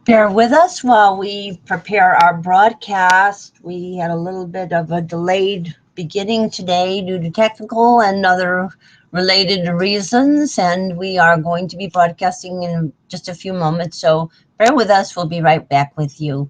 Bear with us while we prepare our broadcast. We had a little bit of a delayed beginning today due to technical and other related reasons, and we are going to be broadcasting in just a few moments, so bear with us. We'll be right back with you.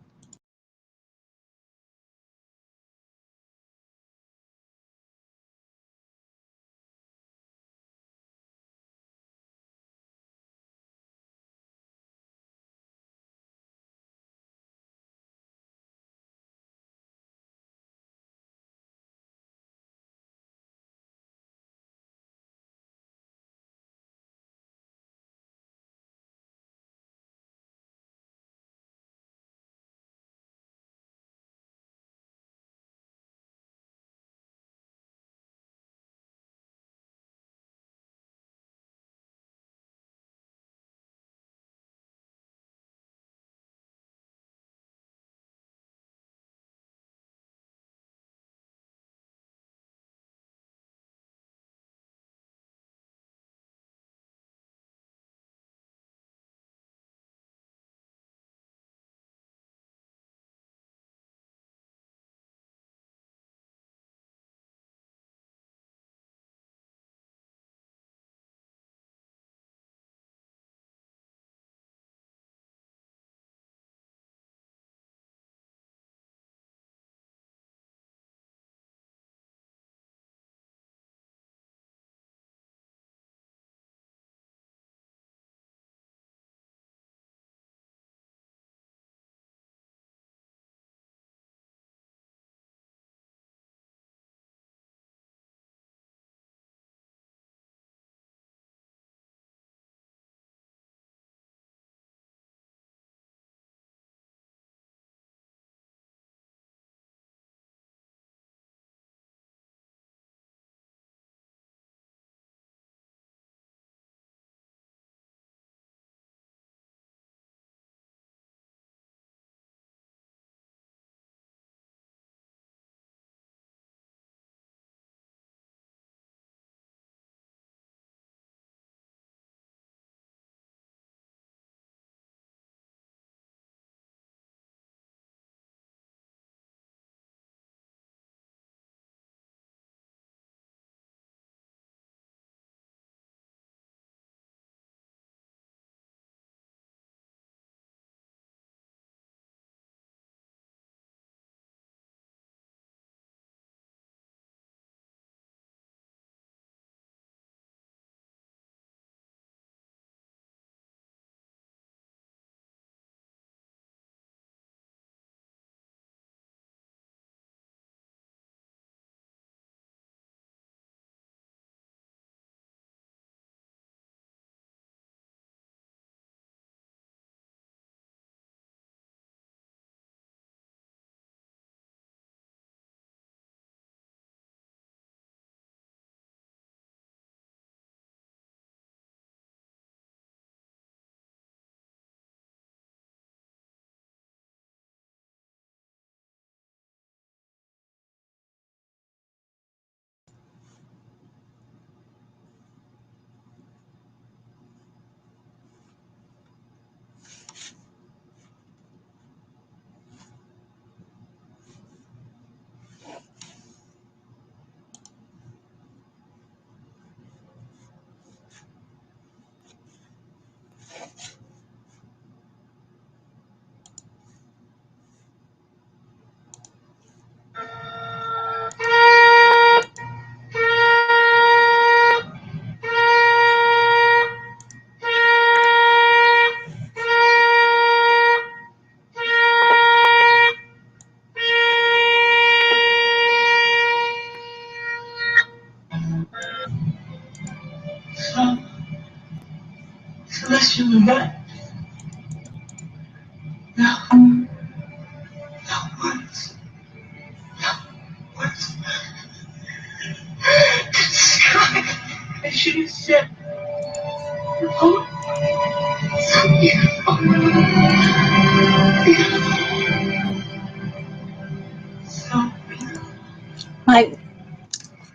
My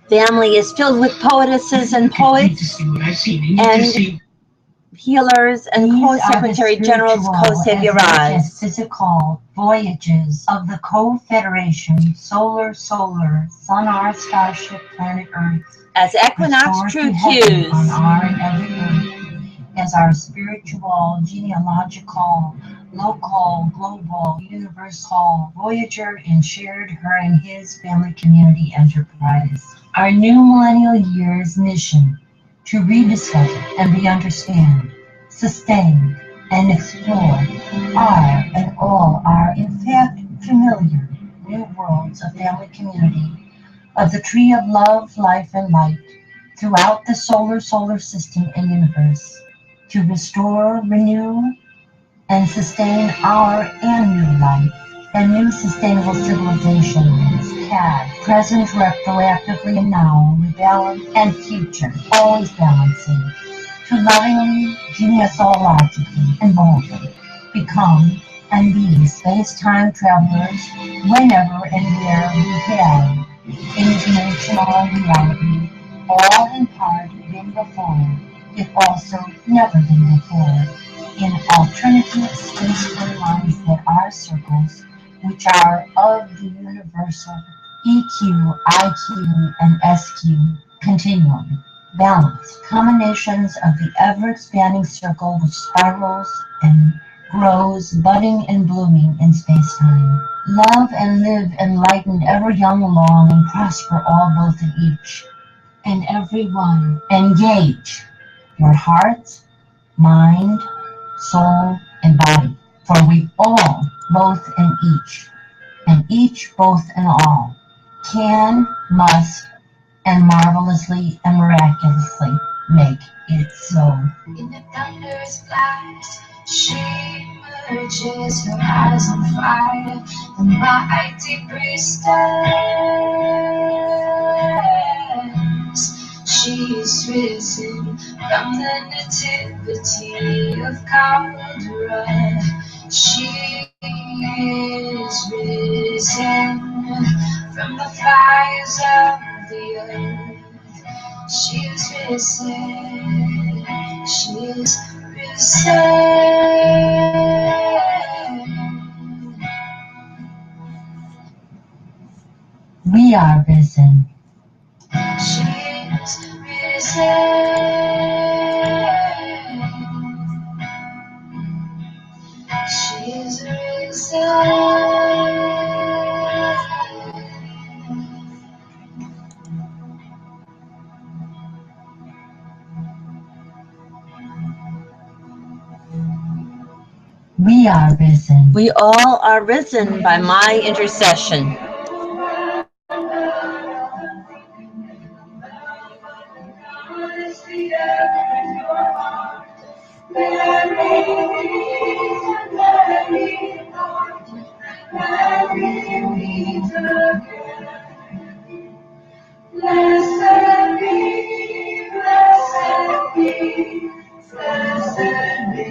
family is filled with poetesses and poets, and healers, and Co-Secretary General's Co-Saviorage. Physical voyages of the Co-Federation, Solar, Sun, Starship, Planet Earth, as equinox true cues on our and every Earth, as our spiritual, genealogical, local, global, universal voyager and shared her and his family community enterprise. Our new millennial year's mission: to rediscover and re-understand, sustain, and explore our and all our, in fact, familiar new worlds of family community, of the tree of love, life, and light throughout the solar system and universe, to restore, renew, and sustain our and new life and new sustainable civilizations, past, present, retroactively, and now, rebalance, and future, always balancing, to lovingly, genealogically, and boldly become and be space-time travelers whenever and where we have interdimensional reality, all in part been before, if also never been before, in alternative space lines that are circles, which are of the universal EQ, IQ, and SQ continuum, balanced combinations of the ever-expanding circle which spirals and grows, budding and blooming in space-time. Love and live enlightened, ever young, long, and prosper all, both in each and every one. Engage your heart, mind, soul, and body, for we all, both and each, both and all, can, must, and marvelously and miraculously make it so. In the thunder's blast, she emerges, her eyes on fire, the mighty priestess. She is risen from the nativity of Caldera. She is risen from the fires of the earth. She is risen, she is risen. We are risen. She is risen. She is risen. We are risen. We all are risen by my intercession. Blessed be, blessed be, blessed be.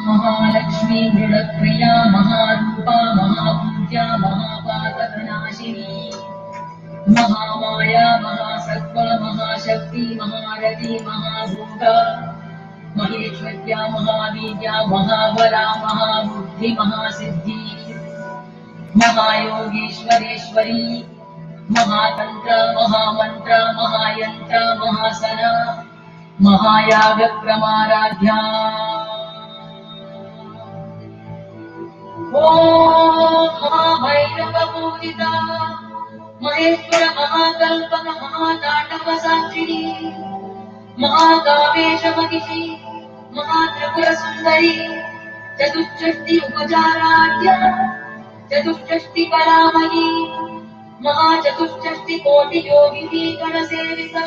Mahalakshmi मृडप्रिया महारूपा महापूज्या महापातकनाशिनी Mahamaya महासत्त्वा महाशक्ति महारथी महाभूता महेश्वर्या महावीर्या महाबला महाबुद्धि महासिद्धि महायोगेश्वरेश्वरी महातंत्र महामंत्र महायंत्र महासना महायागक्रमाराध्या ॐ महाभैरवपूजिता Maheshwar महाकल्पक महाताण्डवसाक्षिणी महाकामेशमहिषी Mahatripurasundari चतुष्षष्टि उपचाराढ्या चतुष्षष्टि कलामयी महाचतुष्षष्टि कोटियोगिनी गणसेविता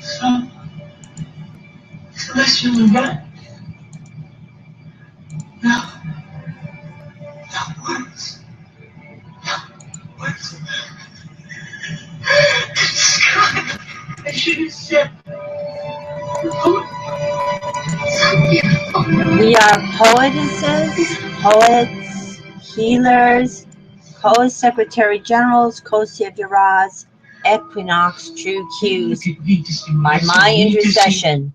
So, celestial event. No. No words. No words. Describe. I should have said. We are poetesses, poets, healers, co-secretary generals, co-saviorahs, equinox, true cues, by my intercession.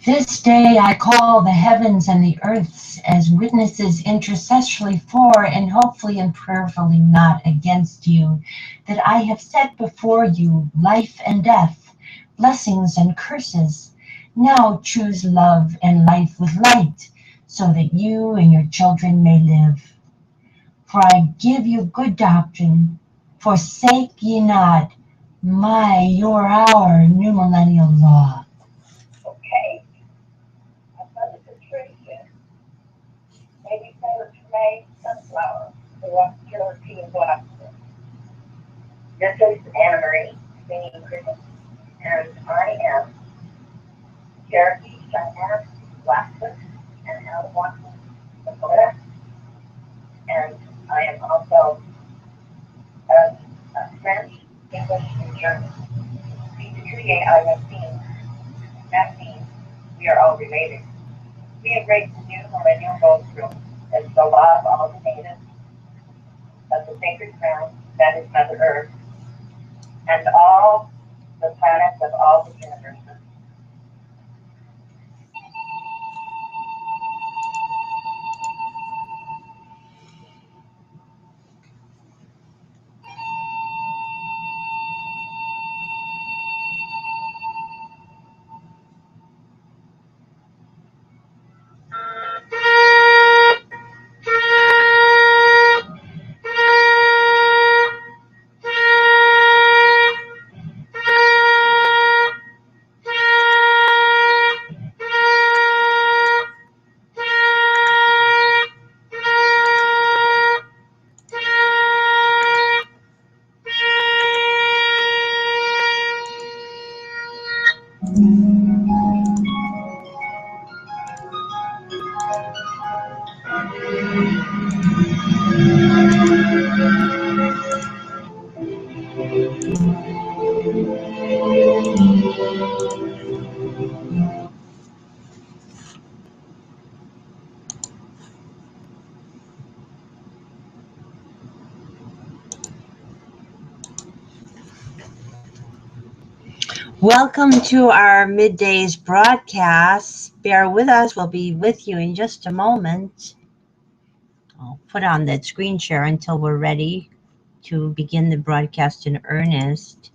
This day I call the heavens and the earths as witnesses intercessorily for and hopefully and prayerfully not against you, that I have set before you life and death, blessings and curses. Now choose love and life with light, so that you and your children may live. For I give you good doctrine, forsake ye not your, our new millennial law. Okay. I thought it was May Sunflower, the Rockkiller Tea and Glasses. This is Anna Marie, singing Christmas, and I am Cherokee, Cheyenne, Blackfoot, and Algonquin, Dakota, and I am also French, English, and German. P238 I have seen. That means we are all related. We embrace the new millennial goals room as the law of all the natives of the sacred ground that is Mother Earth, and all the planets of all the universes. Welcome to our middays broadcast. Bear with us. We'll be with you in just a moment. I'll put on that screen share until we're ready to begin the broadcast in earnest.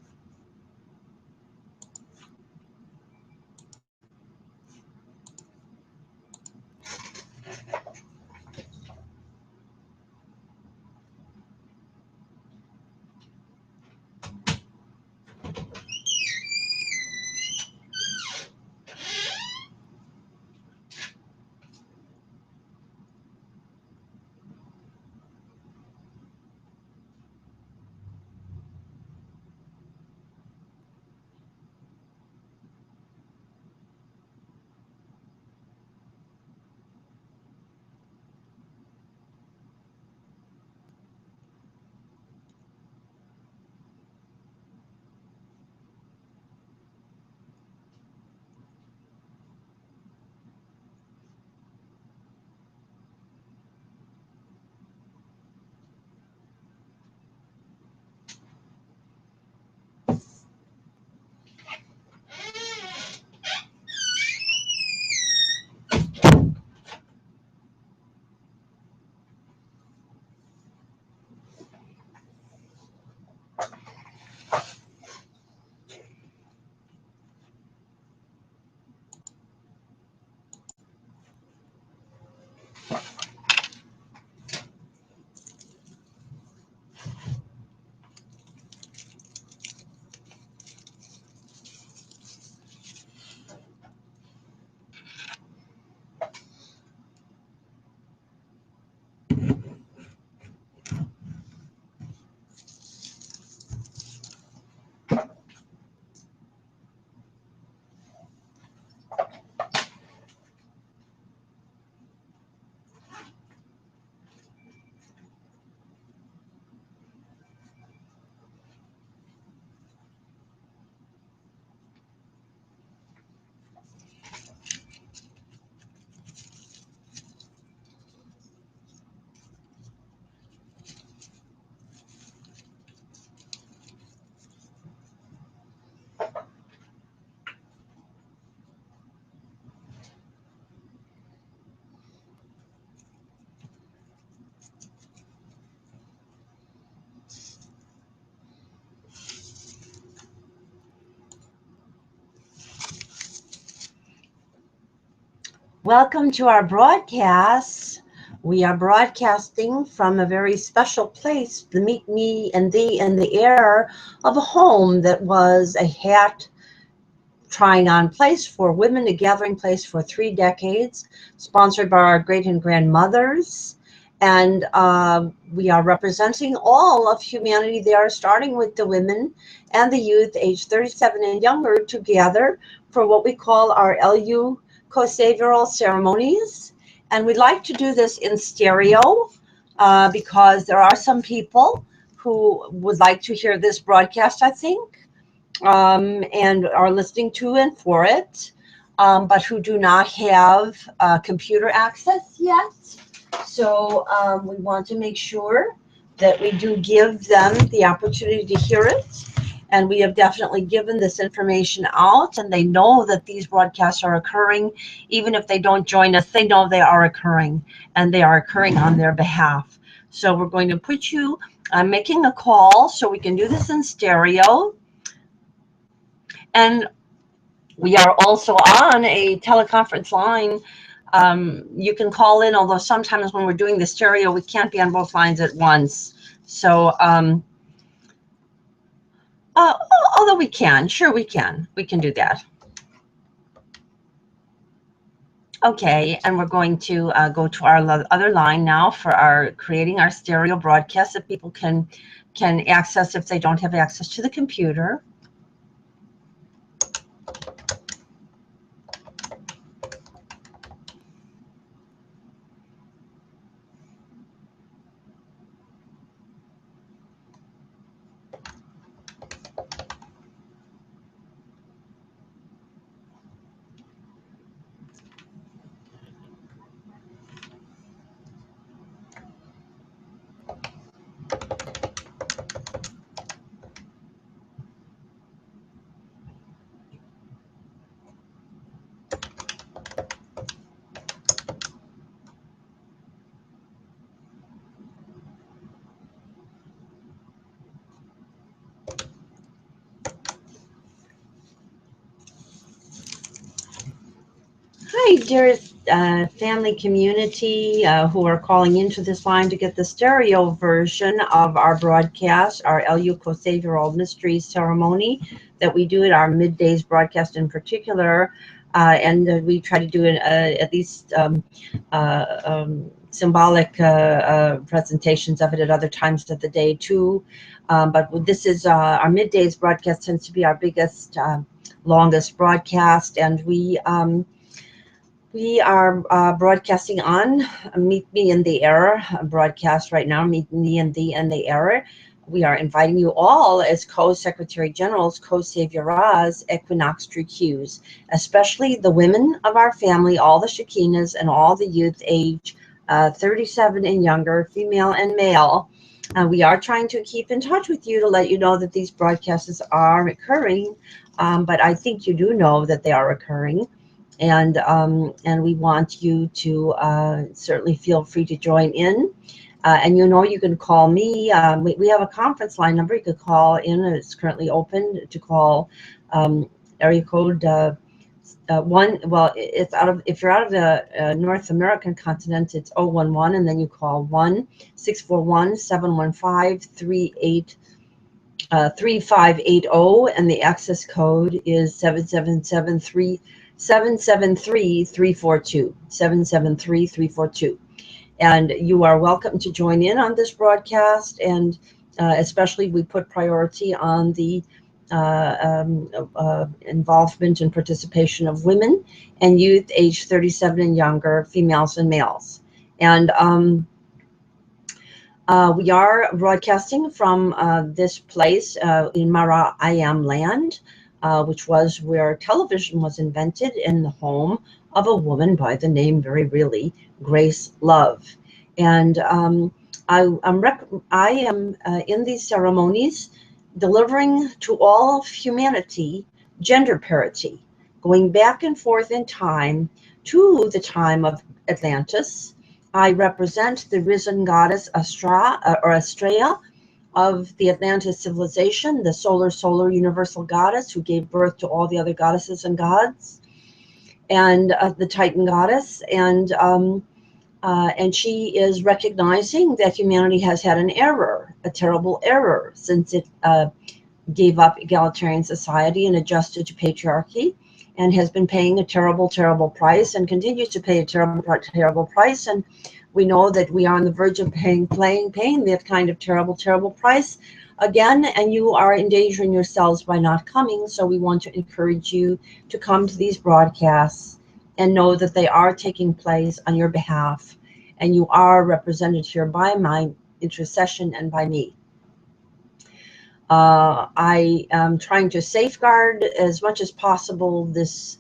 Welcome to our broadcast. We are broadcasting from a very special place, the Meet Me and Thee in the Air of a home that was a hat trying on place for women, a gathering place for 3 decades, sponsored by our great and grandmothers. And we are representing all of humanity there, starting with the women and the youth aged 37 and younger together for what we call our LU co-savioral ceremonies. And we'd like to do this in stereo because there are some people who would like to hear this broadcast, I think, and are listening to and for it, but who do not have computer access yet. So we want to make sure that we do give them the opportunity to hear it. And we have definitely given this information out, and they know that these broadcasts are occurring. Even if they don't join us, they know they are occurring, and they are occurring on their behalf. So we're going to put you making a call so we can do this in stereo. And we are also on a teleconference line. You can call in, although sometimes when we're doing the stereo, we can't be on both lines at once. So, although we can, sure we can do that. Okay, and we're going to go to our other line now for our creating our stereo broadcast that people can access if they don't have access to the computer. Hi, dearest family community who are calling into this line to get the stereo version of our broadcast, our LU Co-Savioral Mysteries ceremony that we do at our middays broadcast in particular. And we try to do at least symbolic presentations of it at other times of the day too. But this is our middays broadcast tends to be our biggest, longest broadcast, and we are broadcasting on Meet Me in the Air broadcast right now, Meet Me in the Air. We are inviting you all as Co-Secretary Generals, Co-Savioras, Equinox Qs, especially the women of our family, all the Shekinahs and all the youth age 37 and younger, female and male. We are trying to keep in touch with you to let you know that these broadcasts are occurring, but I think you do know that they are occurring. And we want you to certainly feel free to join in. And you know, you can call me. We have a conference line number you could call in. It's currently open to call area code 1. Well, it's out of, if you're out of the North American continent, it's 011, and then you call 1-641-715-3580, and the access code is 773-342. And you are welcome to join in on this broadcast, and especially we put priority on the involvement and participation of women and youth aged 37 and younger, females and males. And we are broadcasting from this place in Mara Ayam land, which was where television was invented, in the home of a woman by the name, very really, Grace Love. And I am in these ceremonies delivering to all of humanity gender parity, going back and forth in time to the time of Atlantis. I represent the risen goddess Astrea of the Atlantis civilization, the solar universal goddess who gave birth to all the other goddesses and gods, and the Titan goddess, and she is recognizing that humanity has had an error, a terrible error, since it gave up egalitarian society and adjusted to patriarchy. and has been paying a terrible, terrible price and continues to pay a terrible, terrible price. And we know that we are on the verge of paying that kind of terrible, terrible price again, and you are endangering yourselves by not coming. So we want to encourage you to come to these broadcasts and know that they are taking place on your behalf, and you are represented here by my intercession and by me. I am trying to safeguard as much as possible this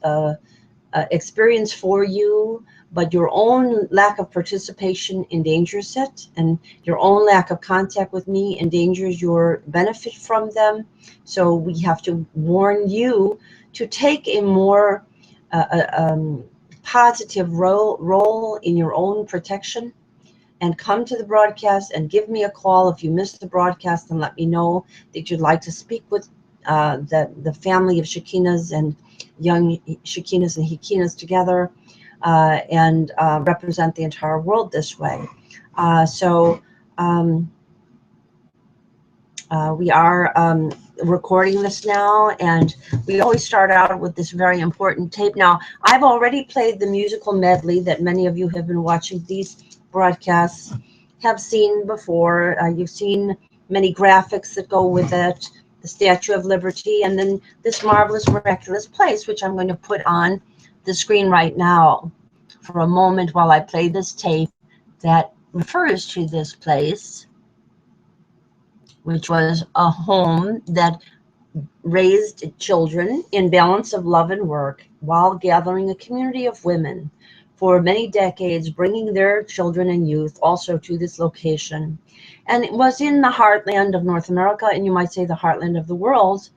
experience for you, but your own lack of participation endangers it, and your own lack of contact with me endangers your benefit from them. So we have to warn you to take a more positive role in your own protection, and come to the broadcast and give me a call if you missed the broadcast, and let me know that you'd like to speak with the family of Shekinahs and young Shekinahs and Hekinahs together, and represent the entire world this way. We are recording this now, and we always start out with this very important tape. Now, I've already played the musical medley that many of you have been watching these broadcasts have seen before. You've seen many graphics that go with it, the Statue of Liberty, and then this marvelous, miraculous place, which I'm going to put on the screen right now for a moment while I play this tape that refers to this place, which was a home that raised children in balance of love and work while gathering a community of women for many decades, bringing their children and youth also to this location. And it was in the heartland of North America, and you might say the heartland of the world,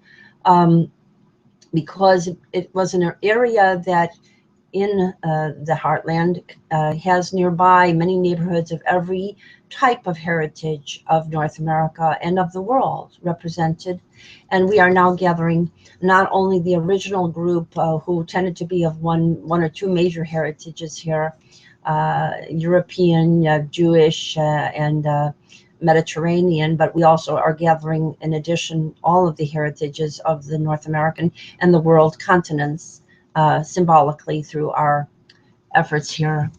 because it was an area that in the heartland has nearby many neighborhoods of every type of heritage of North America and of the world represented. And we are now gathering not only the original group who tended to be of one or two major heritages here, European, Jewish, and Mediterranean, but we also are gathering, in addition, all of the heritages of the North American and the world continents, symbolically through our efforts here.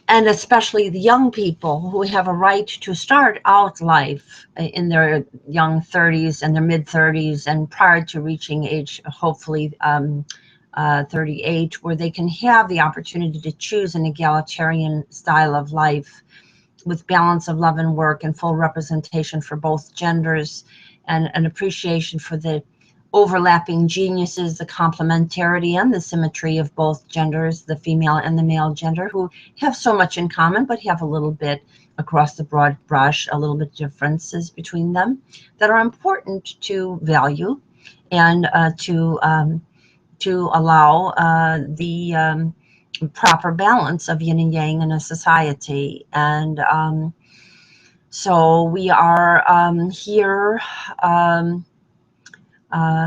And especially the young people who have a right to start out life in their young 30s and their mid 30s and prior to reaching age, hopefully 38, where they can have the opportunity to choose an egalitarian style of life with balance of love and work and full representation for both genders, and an appreciation for the overlapping geniuses, the complementarity and the symmetry of both genders, the female and the male gender, who have so much in common, but have a little bit across the broad brush, a little bit differences between them that are important to value and to allow the proper balance of yin and yang in a society. And so we are here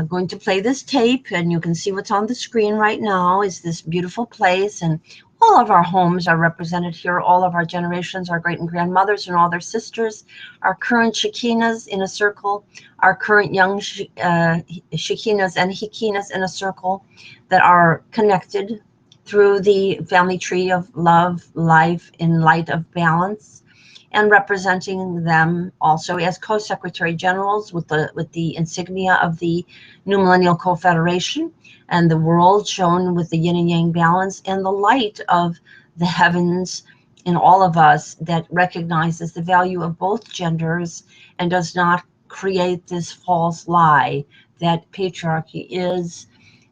going to play this tape, and you can see what's on the screen right now is this beautiful place, and all of our homes are represented here, all of our generations, our great and grandmothers and all their sisters, our current Shekinahs in a circle, our current young Shekinahs and Hekinahs in a circle that are connected through the family tree of love, life in light of balance, and representing them also as co-secretary generals with the insignia of the New Millennial Co-Federation, and the world shown with the yin and yang balance and the light of the heavens in all of us that recognizes the value of both genders and does not create this false lie that patriarchy is,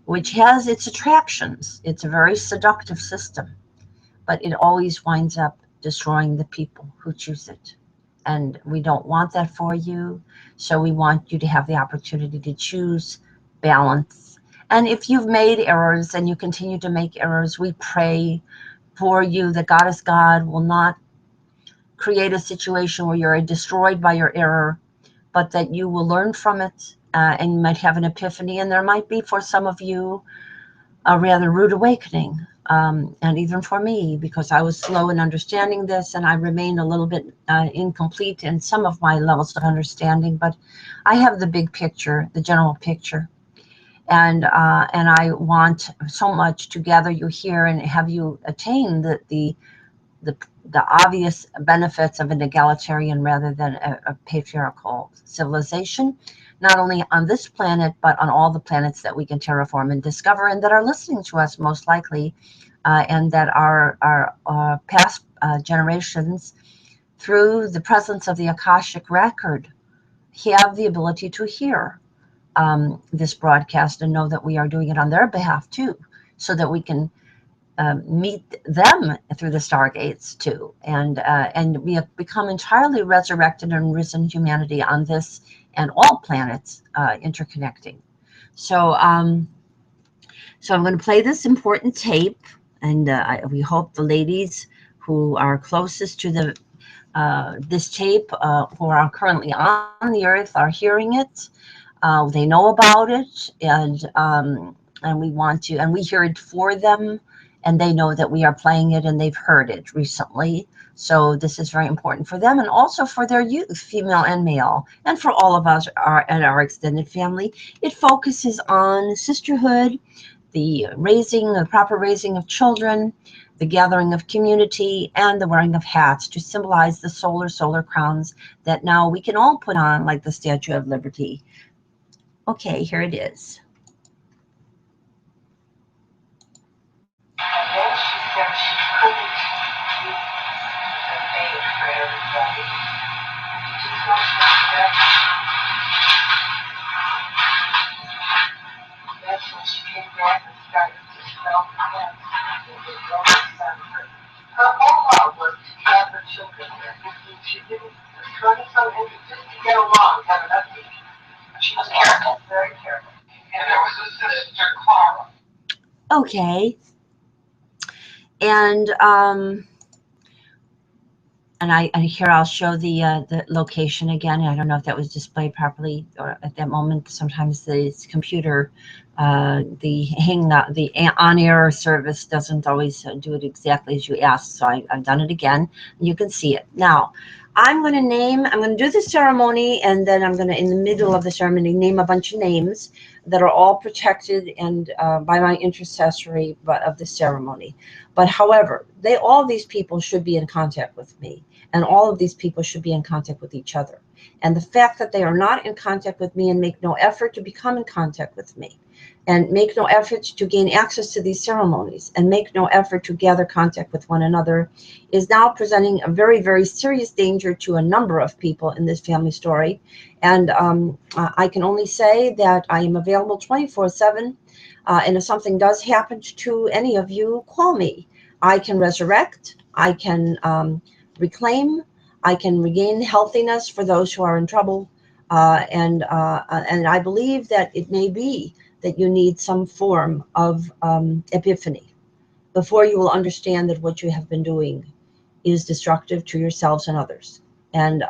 which has its attractions. It's a very seductive system, but it always winds up destroying the people who choose it. And we don't want that for you. So we want you to have the opportunity to choose balance. And if you've made errors and you continue to make errors, we pray for you that God is God will not create a situation where you're destroyed by your error, but that you will learn from it, and you might have an epiphany. And there might be for some of you a rather rude awakening. And even for me, because I was slow in understanding this, and I remain a little bit incomplete in some of my levels of understanding, but I have the big picture, the general picture. And I want so much to gather you here and have you attain the obvious benefits of an egalitarian rather than a patriarchal civilization, not only on this planet, but on all the planets that we can terraform and discover, and that are listening to us most likely, and that our past generations, through the presence of the Akashic record, have the ability to hear this broadcast and know that we are doing it on their behalf too, so that we can meet them through the stargates too, and we have become entirely resurrected and risen humanity on this and all planets, interconnecting. So so I'm going to play this important tape, and we hope the ladies who are closest to the this tape, who are currently on the earth, are hearing it. They know about it, and we want to, and we hear it for them, and they know that we are playing it, and they've heard it recently. So this is very important for them, and also for their youth, female and male, and for all of us and our extended family. It focuses on sisterhood, the proper raising of children, the gathering of community, and the wearing of hats to symbolize the solar crowns that now we can all put on, like the Statue of Liberty. Okay, here it is. And then she said she couldn't do the name for everybody. She just wants to do that. That's when she came back and started to spell the hands. Her whole was to have her children there. She didn't, her son, just to get along, have an update. She was careful, very careful. And there was a sister, Clara. Okay. And here I'll show the location again. I don't know if that was displayed properly or at that moment. Sometimes the computer, the on-air service doesn't always do it exactly as you asked. So I've done it again. You can see it now. I'm going to do the ceremony, and then I'm going to, in the middle of the ceremony, name a bunch of names that are all protected and by my intercessory of the ceremony. But however, all these people should be in contact with me, and all of these people should be in contact with each other. And the fact that they are not in contact with me and make no effort to become in contact with me, and make no effort to gain access to these ceremonies, and make no effort to gather contact with one another, is now presenting a very, very serious danger to a number of people in this family story. And I can only say that I am available 24/7. And if something does happen to any of you, call me. I can resurrect. I can reclaim. I can regain healthiness for those who are in trouble. And I believe that it may be that you need some form of epiphany before you will understand that what you have been doing is destructive to yourselves and others. And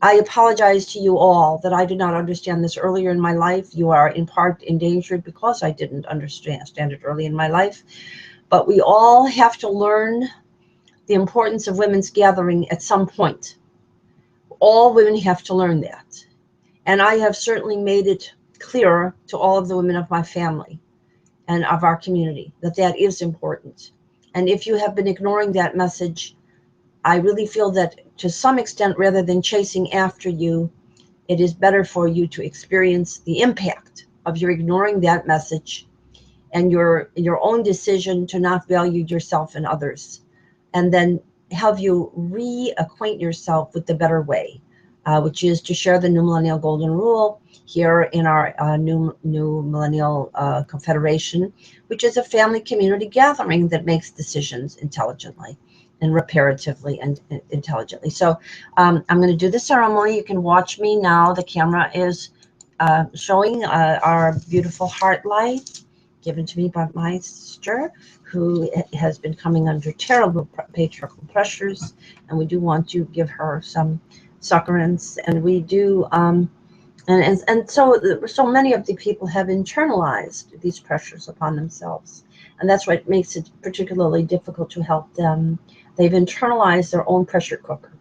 I apologize to you all that I did not understand this earlier in my life. You are in part endangered because I didn't understand it early in my life. But we all have to learn the importance of women's gathering at some point. All women have to learn that. And I have certainly made it clear to all of the women of my family and of our community that that is important. And if you have been ignoring that message, I really feel that to some extent, rather than chasing after you, it is better for you to experience the impact of your ignoring that message and your own decision to not value yourself and others, and then have you reacquaint yourself with the better way, which is to share the New Millennial Golden Rule here in our New Millennial Confederation, which is a family community gathering that makes decisions intelligently and reparatively and intelligently. So I'm going to do the ceremony. You can watch me now. The camera is showing our beautiful heart light given to me by my sister, who has been coming under terrible patriarchal pressures, and we do want to give her some succorance. And we do, and so many of the people have internalized these pressures upon themselves, and that's what makes it particularly difficult to help them. They've internalized their own pressure cooker.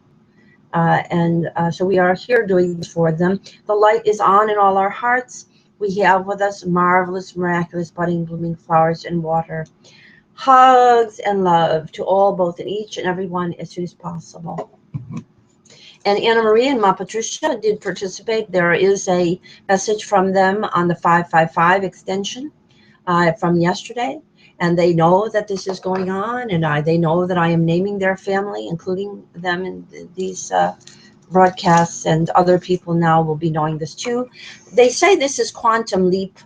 So we are here doing this for them. The light is on in all our hearts. We have with us marvelous, miraculous, budding, blooming flowers and water. Hugs and love to all, both and each and every one, as soon as possible. And Anna Marie and Ma Patricia did participate. There is a message from them on the 555 extension from yesterday. And they know that this is going on, and they know that I am naming their family, including them in these broadcasts, and other people now will be knowing this too. They say this is quantum leap.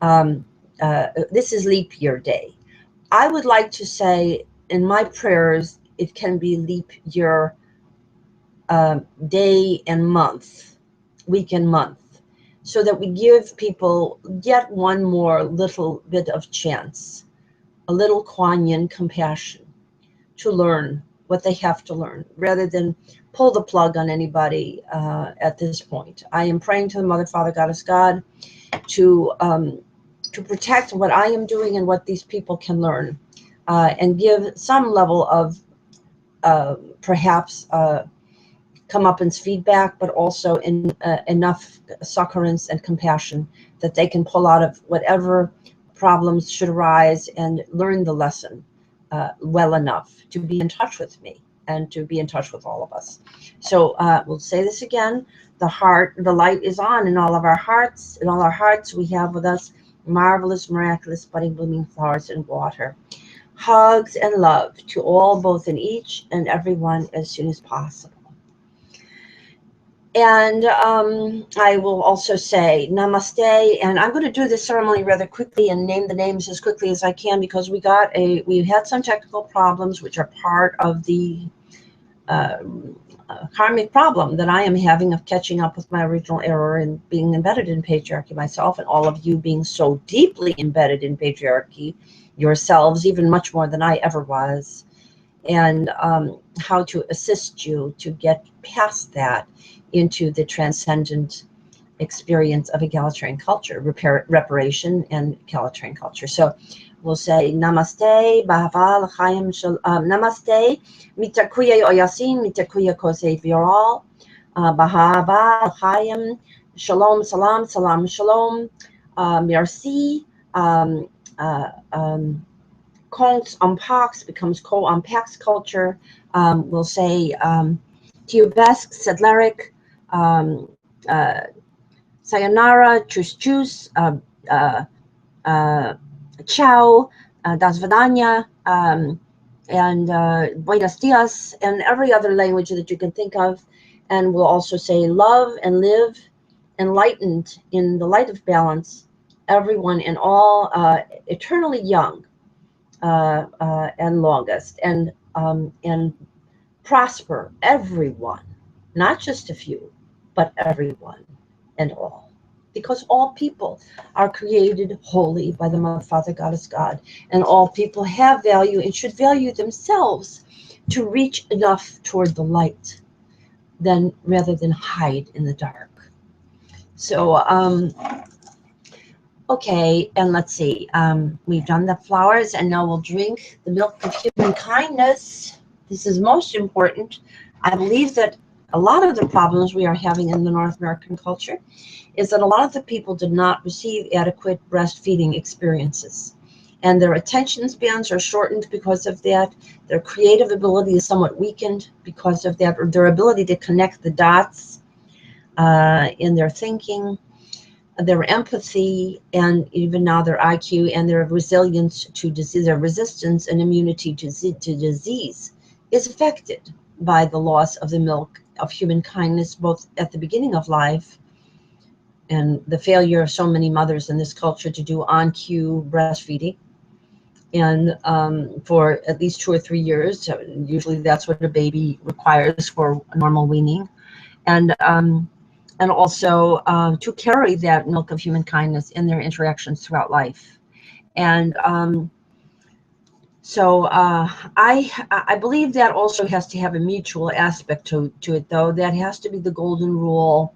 This is leap year day. I would like to say in my prayers, it can be leap year day and month, week and month, so that we give people yet one more little bit of chance, a little Kuan Yin compassion to learn what they have to learn, rather than pull the plug on anybody at this point. I am praying to the Mother, Father, Goddess, God to protect what I am doing and what these people can learn, and give some level of perhaps comeuppance feedback, but also enough succurrence and compassion that they can pull out of whatever problems should arise and learn the lesson well enough to be in touch with me and to be in touch with all of us. So we'll say this again. The light is on in all of our hearts. In all our hearts, we have with us marvelous, miraculous, budding, blooming flowers and water. Hugs and love to all, both and each and every one, as soon as possible. And I will also say namaste, and I'm going to do this ceremony rather quickly and name the names as quickly as I can, because we had some technical problems which are part of the karmic problem that I am having of catching up with my original error and being embedded in patriarchy myself, and all of you being so deeply embedded in patriarchy yourselves, even much more than I ever was, and how to assist you to get past that into the transcendent experience of egalitarian culture, reparation and egalitarian culture. So we'll say namaste, bahava l'chaim namaste, mitakuya oyasin, mitakuya kosei viral, bahava l'chaim, shalom, salam, salam, shalom, merci, Kongs on Pax becomes Ko on Pax culture. We'll say Tiobesk, Sedleric, Sayonara, Chus Chus, Ciao, Das Vidania, and Buenos Dias, and every other language that you can think of. And we'll also say love and live, enlightened in the light of balance, everyone and all, eternally young, and longest, and prosper everyone, not just a few, but everyone and all, because all people are created holy by the Mother, Father, Goddess, God, and all people have value and should value themselves to reach enough toward the light, rather than hide in the dark. So okay, and let's see, we've done the flowers, and now we'll drink the milk of human kindness. This is most important. I believe that a lot of the problems we are having in the North American culture is that a lot of the people did not receive adequate breastfeeding experiences, and their attention spans are shortened because of that. Their creative ability is somewhat weakened because of that, or their ability to connect the dots in their thinking, their empathy, and even now their IQ and their resilience to disease, their resistance and immunity to disease is affected by the loss of the milk of human kindness, both at the beginning of life and the failure of so many mothers in this culture to do on-cue breastfeeding, and for at least 2 or 3 years. So usually that's what a baby requires for a normal weaning, and also to carry that milk of human kindness in their interactions throughout life. And so I believe that also has to have a mutual aspect to it, though. That has to be the golden rule.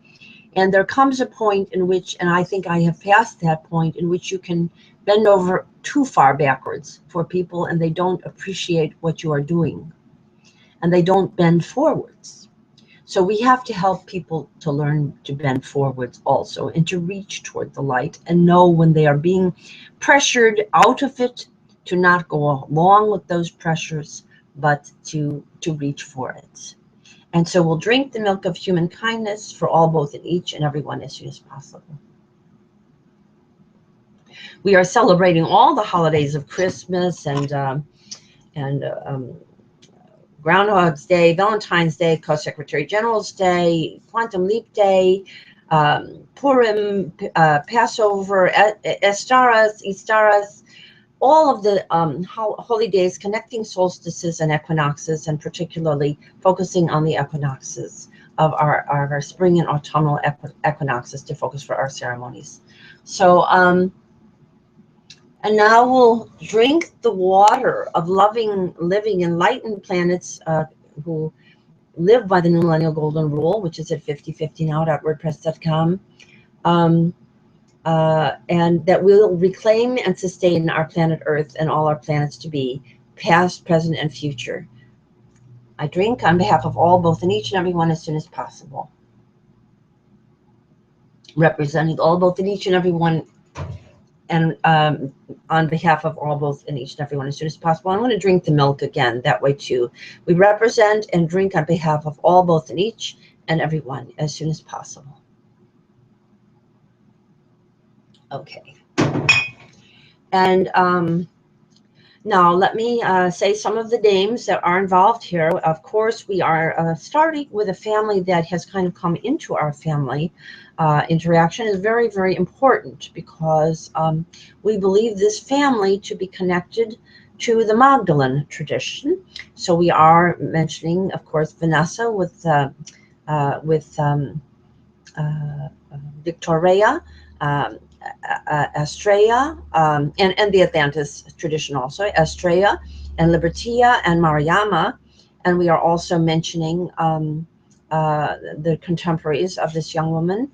And there comes a point in which, and I think I have passed that point, in which you can bend over too far backwards for people, and they don't appreciate what you are doing, and they don't bend forwards. So we have to help people to learn to bend forwards also, and to reach toward the light, and know when they are being pressured out of it, to not go along with those pressures, but to reach for it. And so we'll drink the milk of human kindness for all, both, and each and everyone as soon as possible. We are celebrating all the holidays of Christmas and Groundhog's Day, Valentine's Day, Co-Secretary General's Day, Quantum Leap Day, Purim, Passover, SZTARRISZE, all of the holy days connecting solstices and equinoxes, and particularly focusing on the equinoxes of our spring and autumnal equinoxes to focus for our ceremonies. So, and now we'll drink the water of loving, living, enlightened planets who live by the New Millennial Golden Rule, which is at 5050now.wordpress.com. And that we'll reclaim and sustain our planet Earth and all our planets to be, past, present, and future. I drink on behalf of all, both, and each and every one as soon as possible. Representing all, both, and each and every one, and on behalf of all, both, and each and every one as soon as possible. I'm going to drink the milk again that way too. We represent and drink on behalf of all, both, and each and every one as soon as possible. Okay. And now let me say some of the names that are involved here. Of course, we are starting with a family that has kind of come into our family. Interaction is very, very important, because we believe this family to be connected to the Magdalene tradition. So we are mentioning, of course, Vanessa with Victoria, Estrella, and the Atlantis tradition also, Estrella and Libertia and Mariama. And we are also mentioning the contemporaries of this young woman,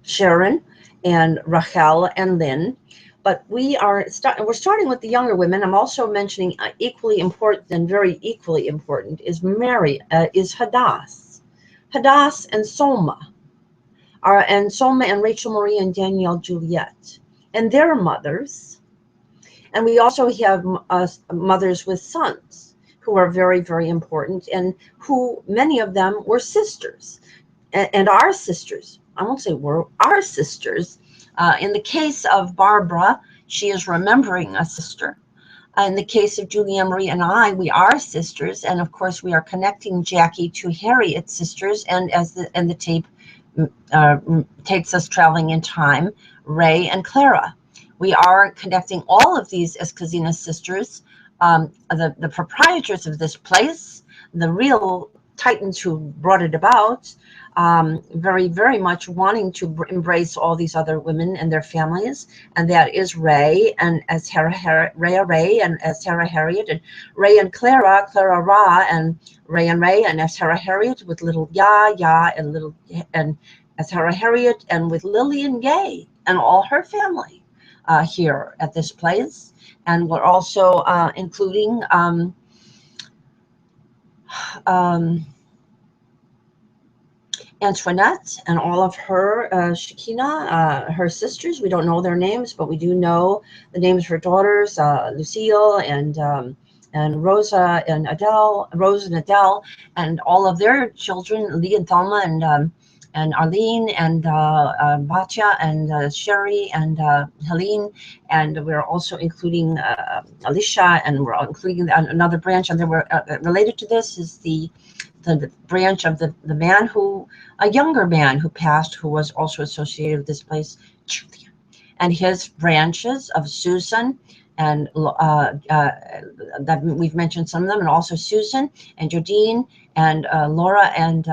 Sharon and Rachel and Lynn. But we're starting with the younger women. I'm also mentioning equally important, and very equally important, is Hadass. Hadass and Soma, and Soma and Rachel Marie and Danielle Juliet, and their mothers. And we also have mothers with sons who are very, very important, and who, many of them were sisters, and our sisters. I won't say were, our sisters. In the case of Barbara, she is remembering a sister. In the case of Julia Marie and I, we are sisters, and of course we are connecting Jackie to Harriet's sisters, and as the tape takes us traveling in time, Ray and Clara. We are connecting all of these as Kazina sisters, the proprietors of this place, the real titans who brought it about, very, very much wanting to embrace all these other women and their families. And that is Ray and as Ray and as Sarah Harriet, and Ray and Clara Ra, and Ray and as Sarah Harriet with little Ya and little, and as Sarah Harriet, and with Lillian Gay and all her family here at this place. And we're also including Antoinette and all of her Shekinah, her sisters. We don't know their names, but we do know the names of her daughters, Lucille and Rosa and Adele, and all of their children, Lee and Thelma and Arlene and Batya and Sherry and Helene. And we're also including Alicia, and we're including another branch. And then we're related to this is the branch of the man who, a younger man who passed, who was also associated with this place, Julian, and his branches of Susan, and that we've mentioned some of them, and also Susan and Jodine and Laura and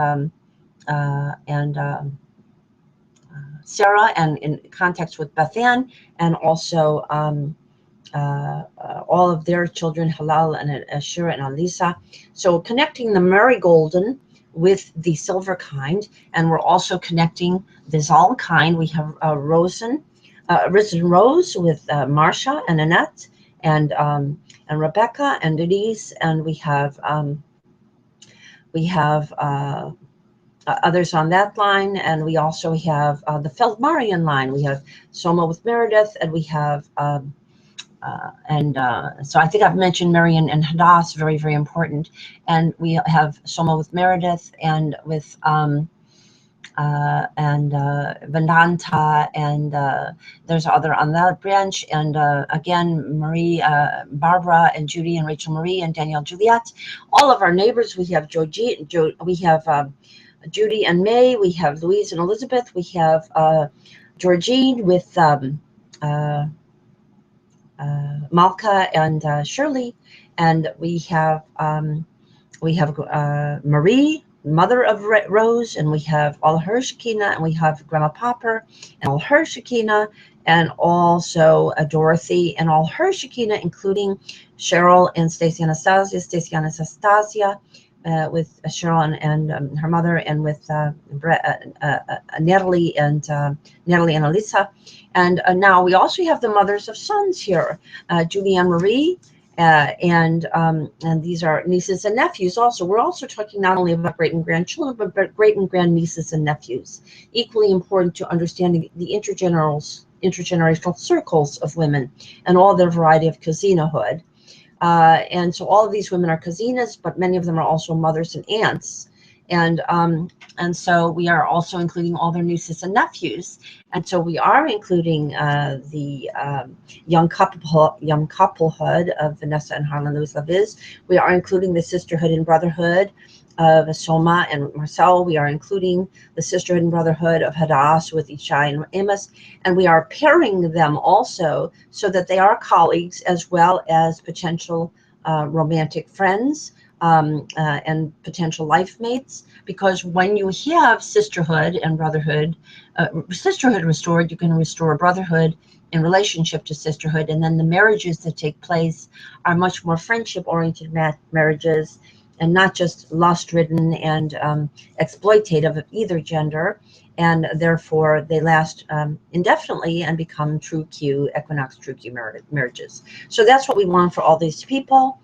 Sarah, and in context with Bethan, and also all of their children, Halal and Ashura and Alisa. So connecting the Marigolden with the silver kind, and we're also connecting the Zal kind. We have Risen Rose with Marcia and Annette, Rebecca and Denise, and we have others on that line, and we also have the Feldmarian line. We have Soma with Meredith, and we have so I think I've mentioned Marion and Hadass, very, very important. And we have Soma with Meredith and with Vedanta, and there's other on that branch. And again, Marie, Barbara, and Judy, and Rachel Marie, and Danielle Juliet. All of our neighbors. We have we have Judy and May. We have Louise and Elizabeth. We have Georgine with Malka and Shirley, and we have Marie, mother of Rose, and we have all her Shekinah, and we have Grandma Popper and all her Shekinah, and also Dorothy and all her Shekinah, including Cheryl and Stacy Anastasia, with Cheryl and her mother, and with Natalie and Elisa. And now we also have the mothers of sons here, Julie Ann Marie, and these are nieces and nephews also. We're also talking not only about great and grandchildren, but great and grand nieces and nephews. Equally important to understanding the intergenerational circles of women and all their variety of cousinhood. And so all of these women are cousinas, but many of them are also mothers and aunts. And so we are also including all their nieces and nephews. And so we are including the young couplehood of Vanessa and Harlan Louis Laviz. We are including the sisterhood and brotherhood of Soma and Marcel. We are including the sisterhood and brotherhood of Hadass with Ishai and Amos. And we are pairing them also so that they are colleagues as well as potential romantic friends. And potential life mates, because when you have sisterhood and brotherhood, sisterhood restored, you can restore brotherhood in relationship to sisterhood, and then the marriages that take place are much more friendship-oriented marriages, and not just lust-ridden and exploitative of either gender, and therefore they last indefinitely and become true Q, equinox true Q marriages. So that's what we want for all these people.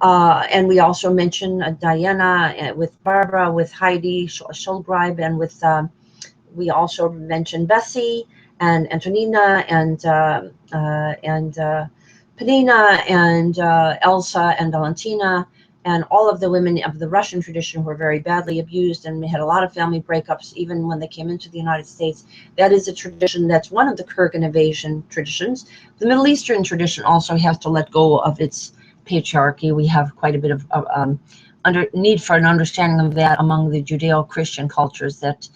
And we also mentioned Diana with Barbara, with Heidi Schulgreib, and with we also mentioned Bessie and Antonina and Penina and Elsa and Valentina, and all of the women of the Russian tradition were very badly abused, and we had a lot of family breakups even when they came into the United States. That is a tradition that's one of the Kurgan invasion traditions. The Middle Eastern tradition also has to let go of its patriarchy. We have quite a bit of need for an understanding of that among the Judeo-Christian cultures, that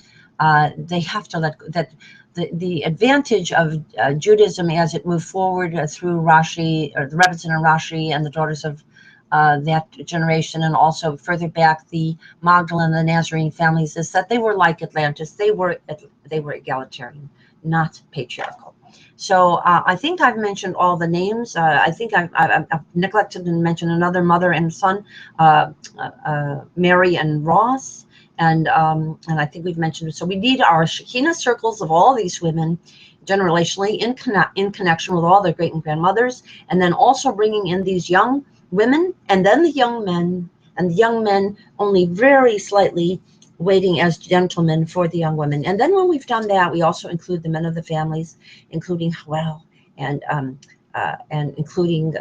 they have to let go, that the advantage of Judaism as it moved forward through Rashi, or the Rebbetzin and Rashi and the daughters of that generation, and also further back the Magdalene and the Nazarene families, is that they were like Atlantis. They were egalitarian, not patriarchal. So I think I've mentioned all the names. I think I've neglected to mention another mother and son, Mary and Ross, and I think we've mentioned it. So we need our Shekinah circles of all these women, generationally in connection with all their great and grandmothers, and then also bringing in these young women, and then the young men, and the young men only very slightly waiting as gentlemen for the young women. And then when we've done that, we also include the men of the families, including Howell, and including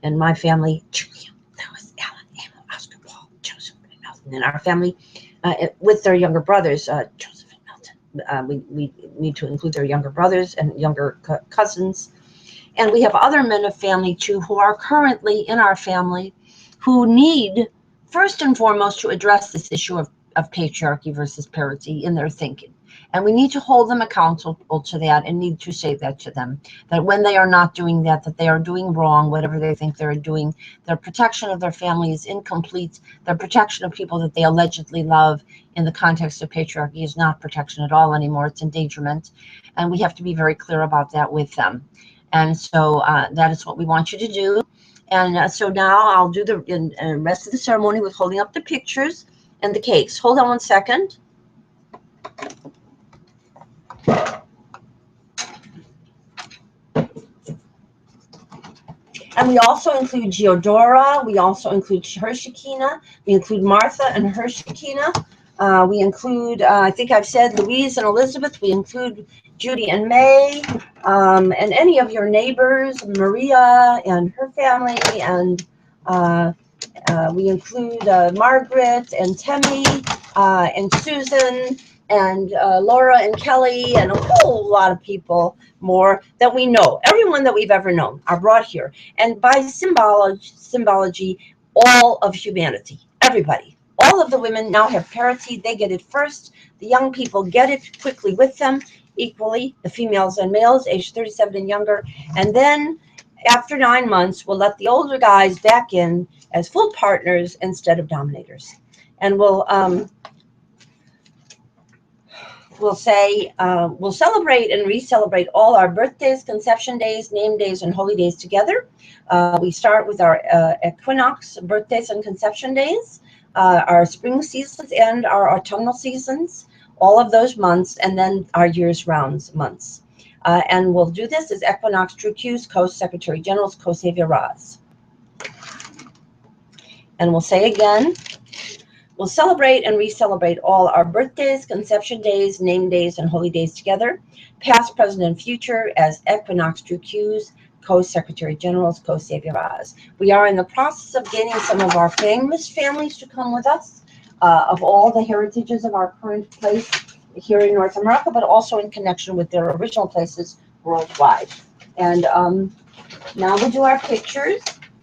in my family, Julia, that was Alan, Emma, Oscar, Paul, Joseph, and Milton. In our family, with their younger brothers, Joseph and Milton. We need to include their younger brothers and younger cousins. And we have other men of family too who are currently in our family, who need, first and foremost, to address this issue of patriarchy versus parity in their thinking. And we need to hold them accountable to that, and need to say that to them, that when they are not doing that, that they are doing wrong, whatever they think they're doing. Their protection of their family is incomplete. Their protection of people that they allegedly love in the context of patriarchy is not protection at all anymore. It's endangerment. And we have to be very clear about that with them. And so that is what we want you to do. And so now I'll do the rest of the ceremony with holding up the pictures and the cakes. Hold on one second. And we also include Geodora, we also include her Shekinah, we include Martha and her Shekinah, we include, I think I've said Louise and Elizabeth, we include Judy and May, and any of your neighbors, Maria and her family, and we include Margaret and Temmie and Susan and Laura and Kelly and a whole lot of people more that we know. Everyone that we've ever known are brought here. And by symbology, all of humanity, everybody. All of the women now have parity. They get it first. The young people get it quickly with them, equally, the females and males, age 37 and younger. And then after 9 months, we'll let the older guys back in as full partners instead of dominators. And we'll say, we'll celebrate and re-celebrate all our birthdays, conception days, name days, and holy days together. We start with our equinox birthdays and conception days, our spring seasons and our autumnal seasons, all of those months, and then our year's rounds months. And we'll do this as Equinox True Qs, Co-Secretary Generals, Co-Savior Raz. And we'll say again, we'll celebrate and re-celebrate all our birthdays, conception days, name days, and holy days together, past, present, and future as Equinox True Qs, Co-Secretary Generals, Co-Savior Raz. We are in the process of gaining some of our famous families to come with us, of all the heritages of our current place here in North America, but also in connection with their original places worldwide. And now we do our pictures.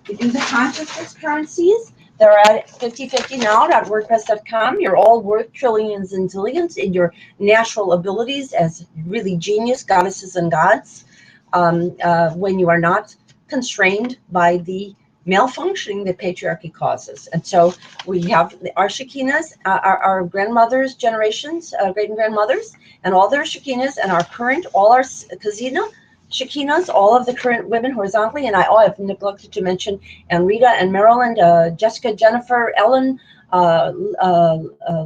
We do the consciousness currencies. They're at 50/50 now at WordPress.com. You're all worth trillions and zillions in your natural abilities as really genius goddesses and gods, when you are not constrained by the malfunctioning that patriarchy causes. And so we have our Shekinahs, our grandmothers' generations, great-grandmothers, and all their Shekinahs, and our current, all our Kazina Shekinahs, all of the current women horizontally, and I have neglected to mention Rita and Maryland, Jessica, Jennifer, Ellen,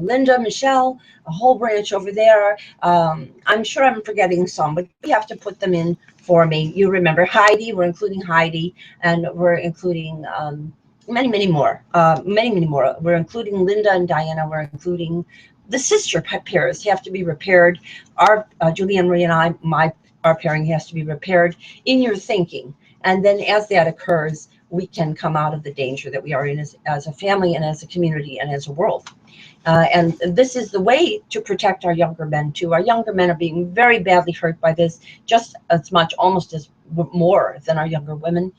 Linda, Michelle, a whole branch over there. I'm sure I'm forgetting some, but we have to put them in for me. You remember Heidi, we're including Heidi, and we're including many more. We're including Linda and Diana, we're including the sister pairs have to be repaired. Our Julie and Marie and our pairing has to be repaired in your thinking. And then as that occurs, we can come out of the danger that we are in as a family and as a community and as a world. And this is the way to protect our younger men too. Our younger men are being very badly hurt by this, just as much, almost as more than our younger women.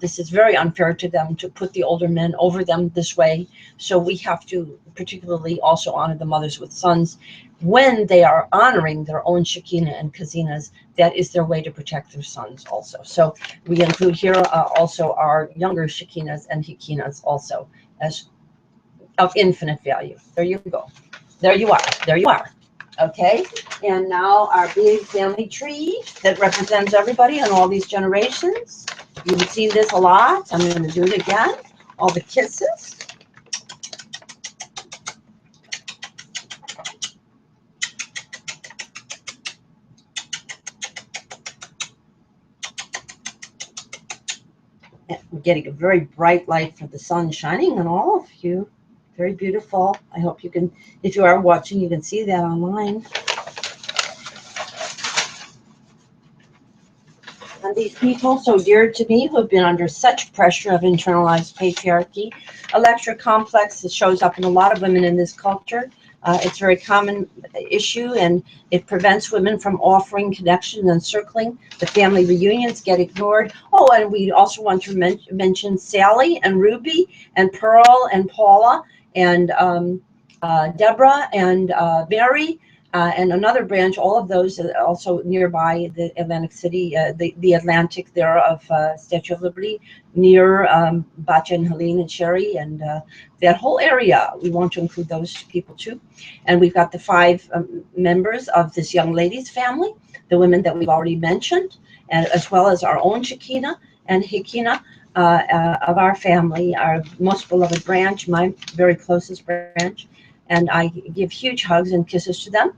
This is very unfair to them to put the older men over them this way. So we have to particularly also honor the mothers with sons when they are honoring their own Shekinah and Kazinas. That is their way to protect their sons also. So we include here also our younger Shekinahs and Hekinahs also as of infinite value. There you go. There you are. There you are. Okay. And now our big family tree that represents everybody and all these generations. You've seen this a lot. I'm going to do it again. All the kisses. And we're getting a very bright light for the sun shining on all of you. Very beautiful. I hope you can, if you are watching, you can see that online. And these people so dear to me who have been under such pressure of internalized patriarchy. Electra complex, it shows up in a lot of women in this culture. It's a very common issue, and it prevents women from offering connection and circling. The family reunions get ignored. Oh, and we also want to mention Sally and Ruby and Pearl and Paula and Deborah and Mary and another branch, all of those also nearby the Atlantic City, the Atlantic there of Statue of Liberty, near Batya and Helene and Sherry and that whole area. We want to include those people too. And we've got the 5 members of this young lady's family, the women that we've already mentioned, and as well as our own Shekinah and Hekinah of our family, our most beloved branch, my very closest branch. And I give huge hugs and kisses to them.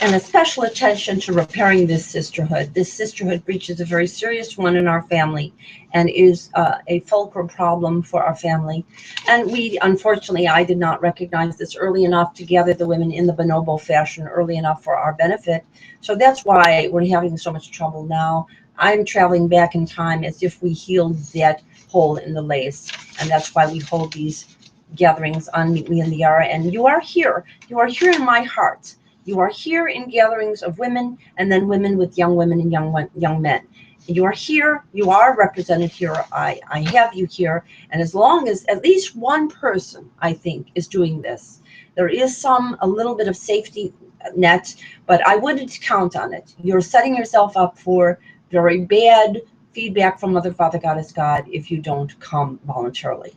and a special attention to repairing this sisterhood. This sisterhood breach is a very serious one in our family and is a fulcrum problem for our family. And we, unfortunately, I did not recognize this early enough to gather the women in the bonobo fashion early enough for our benefit. So that's why we're having so much trouble now. I'm traveling back in time as if we healed that hole in the lace. And that's why we hold these gatherings on Meet Me in the Aura. And you are here. You are here in my heart. You are here in gatherings of women, and then women with young women and young men. You are here. You are represented here. I have you here. And as long as at least one person, I think, is doing this, there is a little bit of safety net, but I wouldn't count on it. You're setting yourself up for very bad feedback from Mother, Father, Goddess, God if you don't come voluntarily.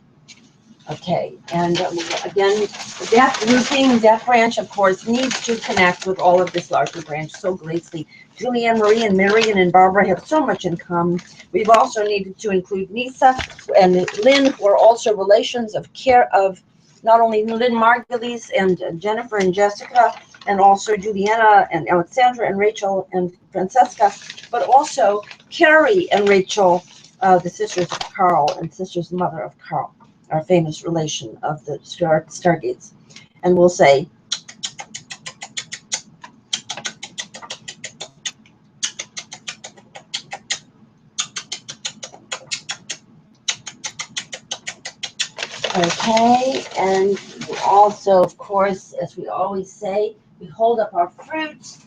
Okay, and again, that grouping, that branch, of course, needs to connect with all of this larger branch so greatly. Julianne, Marie, and Marion and Barbara have so much in common. We've also needed to include Nisa and Lynn, who are also relations of not only Lynn Margulies and Jennifer and Jessica, and also Juliana and Alexandra and Rachel and Francesca, but also Carrie and Rachel, the sisters of Carl and sisters and mother of Carl, our famous relation of the Stargates. And we'll say, okay, and also, of course, as we always say, we hold up our fruits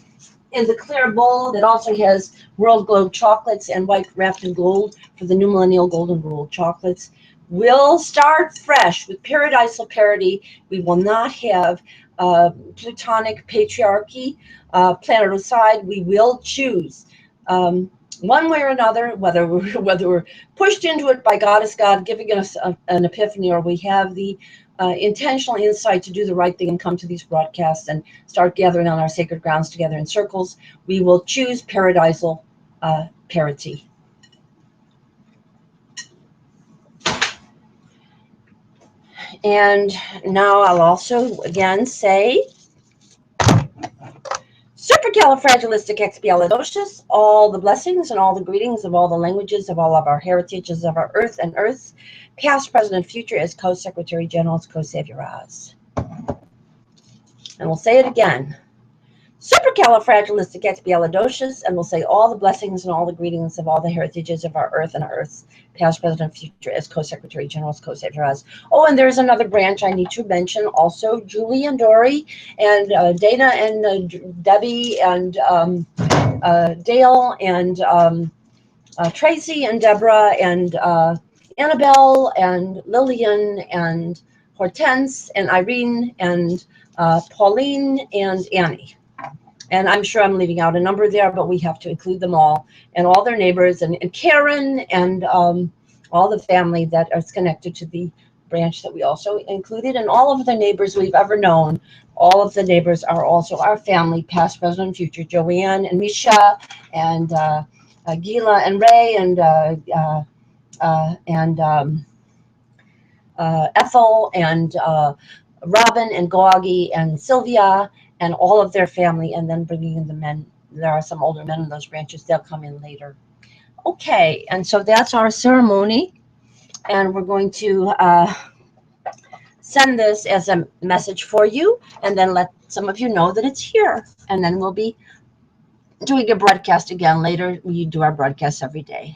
in the clear bowl that also has World Globe chocolates and white wrapped in gold for the New Millennial Golden Rule chocolates. We'll start fresh with paradisal parity. We will not have plutonic patriarchy, planeticide. We will choose one way or another, whether we're pushed into it by Goddess God giving us an epiphany, or we have the intentional insight to do the right thing and come to these broadcasts and start gathering on our sacred grounds together in circles. We will choose paradisal parity. And now I'll also again say supercalifragilisticexpialidocious, all the blessings and all the greetings of all the languages of all of our heritages of our earth and earths, past, present, and future, as Co-Secretary General, Co-Saviorahs. And we'll say it again. Supercalifragilisticexpialidocious, and we'll say all the blessings and all the greetings of all the heritages of our earth and our earths, past, present, and future, as Co-Secretary General, Co-Saviorahs. Oh, and there's another branch I need to mention also, Julie and Dory, and Dana and Debbie, and Dale, and Tracy, and Deborah, and Annabelle, and Lillian, and Hortense, and Irene, and Pauline, and Annie. And I'm sure I'm leaving out a number there, but we have to include them all, and all their neighbors, and Karen, and all the family that is connected to the branch that we also included, and all of the neighbors we've ever known. All of the neighbors are also our family, past, present, and future. Joanne and Misha, and Gila and Ray, and Ethel, and Robin, and Gaugie, and Sylvia, and all of their family, and then bringing in the men. There are some older men in those branches. They'll come in later. Okay, and so that's our ceremony, and we're going to send this as a message for you, and then let some of you know that it's here, and then we'll be doing a broadcast again later. We do our broadcasts every day.